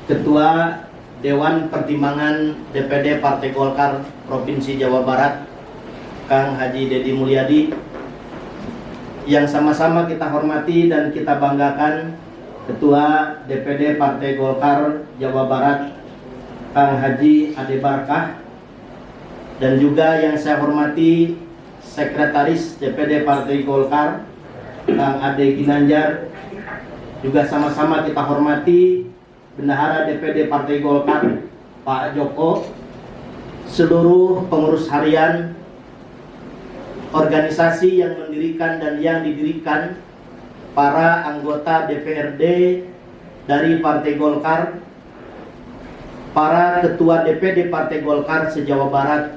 Ketua Dewan Pertimbangan DPD Partai Golkar Provinsi Jawa Barat, Kang Haji Deddy Mulyadi, yang sama-sama kita hormati dan kita banggakan, Ketua DPD Partai Golkar Jawa Barat, Kang Haji Ade Barkah, dan juga yang saya hormati Sekretaris DPD Partai Golkar, Kang Ade Ginanjar, juga sama-sama kita hormati Bendahara DPD Partai Golkar, Pak Joko, seluruh pengurus harian, organisasi yang mendirikan dan yang didirikan, para anggota DPRD dari Partai Golkar, para ketua DPD Partai Golkar se-Jawa Barat,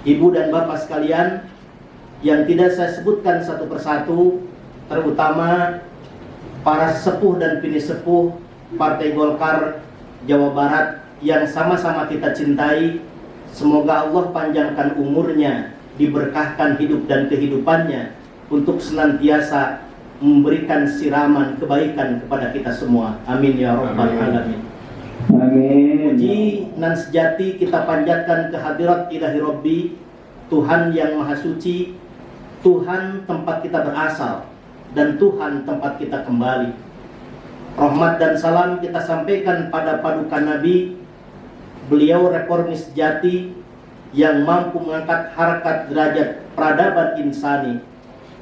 Ibu dan Bapak sekalian, yang tidak saya sebutkan satu persatu, terutama para sepuh dan bini sepuh Partai Golkar Jawa Barat yang sama-sama kita cintai. Semoga Allah panjangkan umurnya, diberkahkan hidup dan kehidupannya untuk senantiasa memberikan siraman kebaikan kepada kita semua. Amin ya rabbal alamin. Amin. Puji nan sejati kita panjatkan kehadirat ilahi Rabbi, Tuhan yang maha suci, Tuhan tempat kita berasal, dan Tuhan tempat kita kembali. Rahmat dan salam kita sampaikan pada paduka Nabi, beliau reformis sejati yang mampu mengangkat harkat derajat peradaban insani,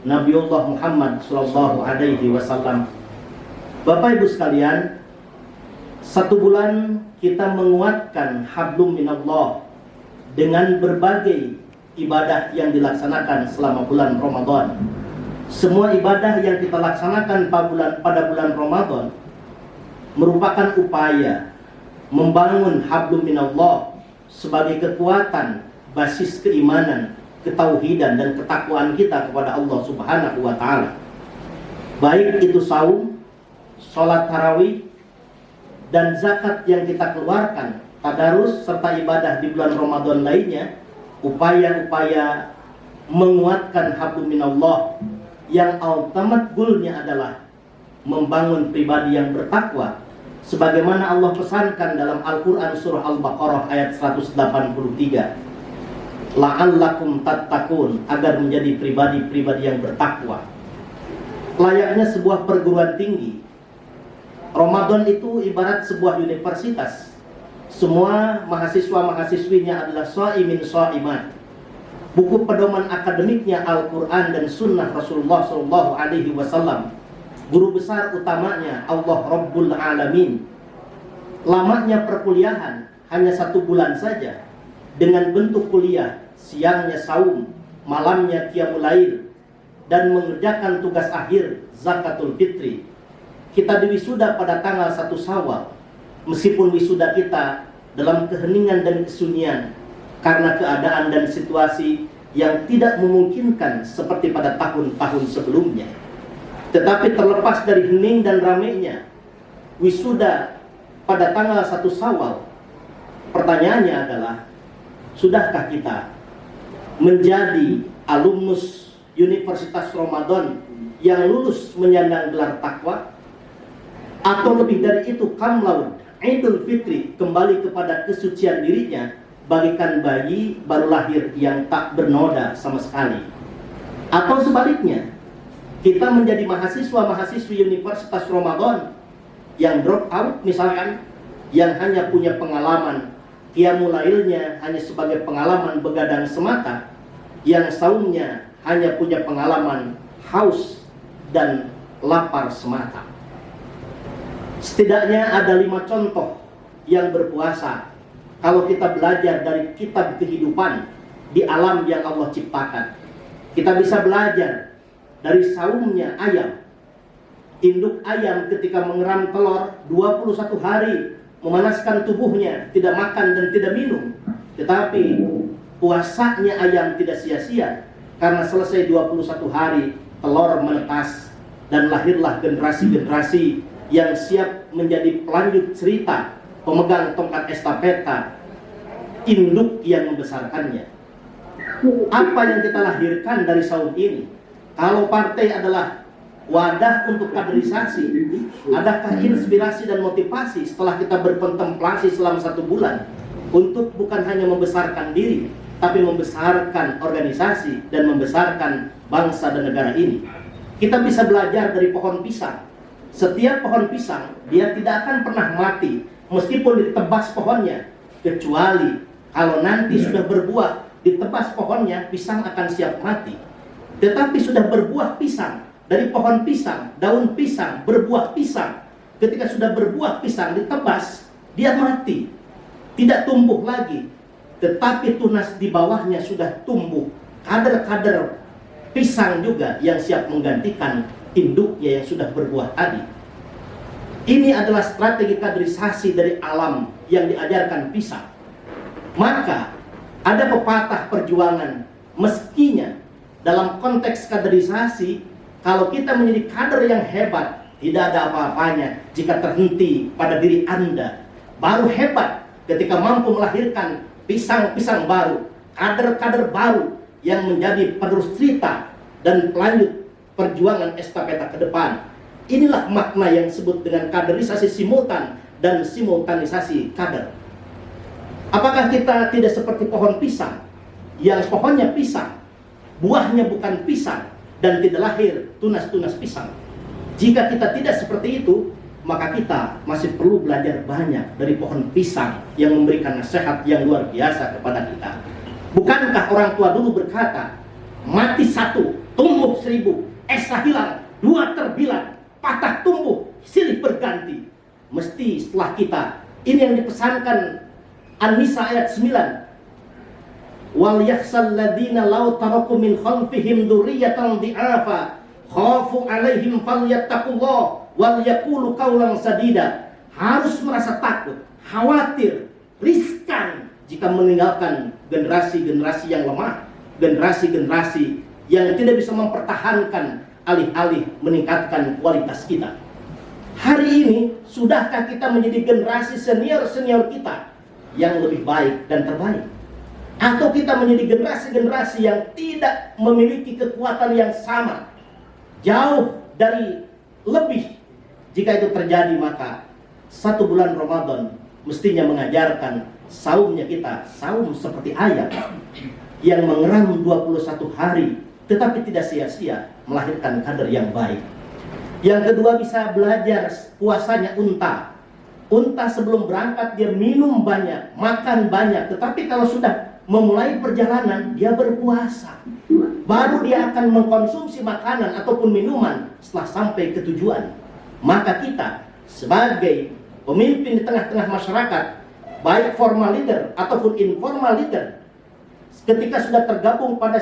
Nabiullah Muhammad Sallallahu Alaihi Wasallam. Bapak Ibu sekalian, 1 bulan kita menguatkan hablum minallah dengan berbagai ibadah yang dilaksanakan selama bulan Ramadan. Semua ibadah yang kita laksanakan pada bulan Ramadan merupakan upaya membangun hablum minallah sebagai kekuatan basis keimanan, ketauhidan dan ketakwaan kita kepada Allah Subhanahu wa taala. Baik itu saum, sholat tarawih, dan zakat yang kita keluarkan, tadarus serta ibadah di bulan Ramadan lainnya, upaya-upaya menguatkan hablum minallah yang ultimate goal-nya adalah membangun pribadi yang bertakwa, sebagaimana Allah pesankan dalam Al-Quran surah Al-Baqarah ayat 183, la'allakum tattaqun, agar menjadi pribadi-pribadi yang bertakwa. Layaknya sebuah perguruan tinggi, Ramadan itu ibarat sebuah universitas. Semua mahasiswa-mahasiswinya adalah shaimin shaimat. Buku pedoman akademiknya Al-Quran dan Sunnah Rasulullah Sallallahu Alaihi Wasallam. Guru besar utamanya Allah Rabbul Alamin. Lamanya perkuliahan hanya 1 bulan saja, dengan bentuk kuliah, siangnya saum, malamnya qiyamul lail, dan mengerjakan tugas akhir zakatul fitri. Kita diwisuda pada tanggal 1 Syawal, meskipun wisuda kita dalam keheningan dan kesunyian karena keadaan dan situasi yang tidak memungkinkan seperti pada tahun-tahun sebelumnya. Tetapi terlepas dari hening dan ramainya wisuda pada tanggal 1 Syawal, pertanyaannya adalah, sudahkah kita menjadi alumnus Universitas Ramadan yang lulus menyandang gelar takwa? Atau lebih dari itu, cum laude, Idul Fitri, kembali kepada kesucian dirinya bagikan bayi baru lahir yang tak bernoda sama sekali? Atau sebaliknya, kita menjadi mahasiswa-mahasiswi Universitas Ramadan yang drop out misalkan, yang hanya punya pengalaman qiyamul lailnya hanya sebagai pengalaman begadang semata, yang saumnya hanya punya pengalaman haus dan lapar semata. Setidaknya ada 5 contoh yang berpuasa kalau kita belajar dari kitab kehidupan di alam yang Allah ciptakan. Kita bisa belajar dari saumnya ayam. Induk ayam ketika mengeram telur 21 hari memanaskan tubuhnya, tidak makan dan tidak minum. Tetapi puasanya ayam tidak sia-sia, karena selesai 21 hari telur menetas dan lahirlah generasi-generasi yang siap menjadi pelanjut cerita, pemegang tongkat estafeta induk yang membesarkannya. Apa yang kita lahirkan dari saum ini? Kalau partai adalah wadah untuk kaderisasi? Adakah inspirasi dan motivasi setelah kita berkontemplasi selama 1 bulan untuk bukan hanya membesarkan diri, tapi membesarkan organisasi dan membesarkan bangsa dan negara ini? Kita bisa belajar dari pohon pisang. Setiap pohon pisang, dia tidak akan pernah mati meskipun ditebas pohonnya, kecuali kalau nanti sudah berbuah, ditebas pohonnya, pisang akan siap mati. Tetapi sudah berbuah pisang, dari pohon pisang, daun pisang, berbuah pisang, ketika sudah berbuah pisang ditebas, dia mati, tidak tumbuh lagi. Tetapi tunas di bawahnya sudah tumbuh kader-kader pisang juga yang siap menggantikan induknya yang sudah berbuah tadi. Ini adalah strategi kaderisasi dari alam yang diajarkan pisang. Maka ada pepatah perjuangan, meskinya dalam konteks kaderisasi, kalau kita menjadi kader yang hebat, tidak ada apa-apanya jika terhenti pada diri Anda. Baru hebat ketika mampu melahirkan pisang-pisang baru, kader-kader baru yang menjadi penerus cerita dan pelanjut perjuangan estafeta ke depan. Inilah makna yang disebut dengan kaderisasi simultan dan simultanisasi kader. Apakah kita tidak seperti pohon pisang yang pohonnya pisang, buahnya bukan pisang, dan tidak lahir tunas-tunas pisang? Jika kita tidak seperti itu, maka kita masih perlu belajar banyak dari pohon pisang yang memberikan nasihat yang luar biasa kepada kita. Bukankah orang tua dulu berkata, mati 1, tumbuh 1000, esa hilang, 2 terbilang, patah tumbuh, silih berganti. Mesti setelah kita, ini yang dipesankan An-Nisa ayat 9. Wal yakhsal ladina law taraku min khalfihim dzurriyyatan dhi'afa khafu 'alaihim falyattaqullah wal yaqulu qawlan sadida. Harus merasa takut, khawatir, riskan jika meninggalkan generasi-generasi yang lemah, generasi-generasi yang tidak bisa mempertahankan alih-alih meningkatkan kualitas kita. Hari ini, sudahkah kita menjadi generasi senior-senior kita yang lebih baik dan terbaik? Atau kita menjadi generasi-generasi yang tidak memiliki kekuatan yang sama, jauh dari lebih? Jika itu terjadi, maka 1 bulan Ramadan mestinya mengajarkan saumnya kita, saum seperti ayam yang mengeram 21 hari, tetapi tidak sia-sia melahirkan kader yang baik. Yang kedua, bisa belajar puasanya unta. Unta sebelum berangkat dia minum banyak, makan banyak, tetapi kalau sudah memulai perjalanan dia berpuasa. Baru dia akan mengkonsumsi makanan ataupun minuman setelah sampai ke tujuan. Maka kita sebagai pemimpin di tengah-tengah masyarakat, baik formal leader ataupun informal leader, ketika sudah tergabung pada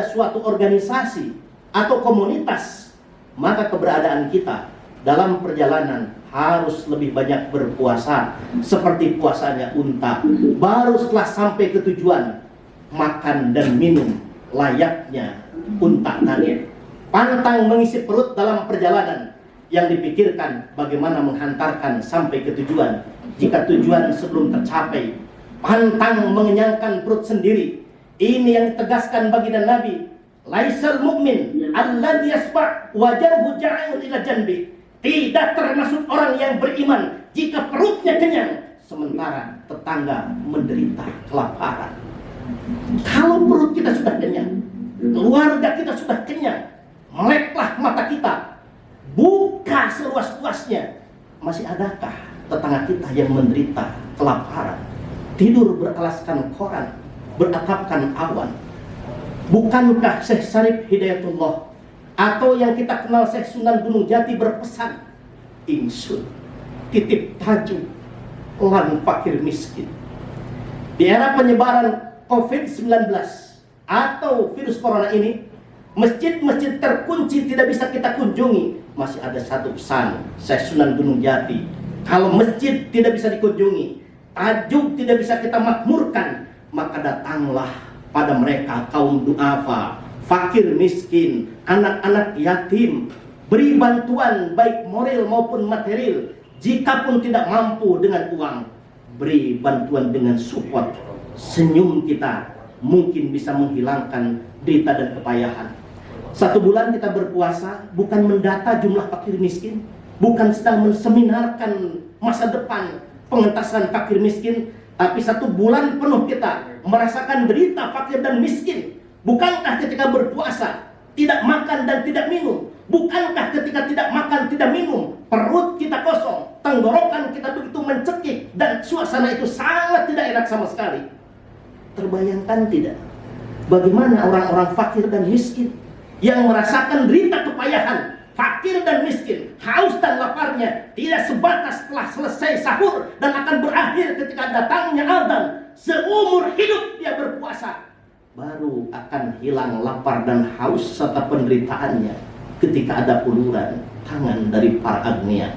suatu organisasi atau komunitas, maka keberadaan kita dalam perjalanan harus lebih banyak berpuasa seperti puasanya unta. Baru setelah sampai ke tujuan, makan dan minum layaknya unta tadi. Pantang mengisi perut dalam perjalanan, yang dipikirkan bagaimana menghantarkan sampai ke tujuan. Jika tujuan sebelum tercapai, pantang mengenyangkan perut sendiri. Ini yang ditegaskan baginda Nabi, laisal mu'min alladhi yasba' wajhahu ja'un ila janbi. Tidak termasuk orang yang beriman jika perutnya kenyang sementara tetangga menderita kelaparan. Kalau perut kita sudah kenyang, keluarga kita sudah kenyang, meleklah mata kita, buka seluas-luasnya, masih adakah tetangga kita yang menderita kelaparan, tidur beralaskan koran, beratapkan awan? Bukankah Syekh Syarif Hidayatullah atau yang kita kenal Syekh Sunan Gunung Jati berpesan, ingsun titip tajuk lan fakir miskin? Di era penyebaran COVID-19 atau virus corona ini, masjid-masjid terkunci tidak bisa kita kunjungi. Masih ada satu pesan Syekh Sunan Gunung Jati, kalau masjid tidak bisa dikunjungi, tajuk tidak bisa kita makmurkan, maka datanglah pada mereka kaum du'afa, fakir miskin, anak-anak yatim. Beri bantuan baik moral maupun material. Jika pun tidak mampu dengan uang, beri bantuan dengan support. Senyum kita mungkin bisa menghilangkan derita dan kepayahan. 1 bulan kita berpuasa bukan mendata jumlah fakir miskin, bukan sedang menseminarkan masa depan pengentasan fakir miskin, tapi 1 bulan penuh kita merasakan derita fakir dan miskin. Bukankah ketika berpuasa tidak makan dan tidak minum? Bukankah ketika tidak makan tidak minum perut kita kosong, tenggorokan kita begitu mencekik, dan suasana itu sangat tidak enak sama sekali? Terbayangkan tidak bagaimana orang-orang fakir dan miskin yang merasakan derita kepayahan, fakir dan miskin, haus dan laparnya tidak sebatas setelah selesai sahur dan akan berakhir ketika datangnya azan. Seumur hidup dia berpuasa, baru akan hilang lapar dan haus serta penderitaannya ketika ada uluran tangan dari para agnia.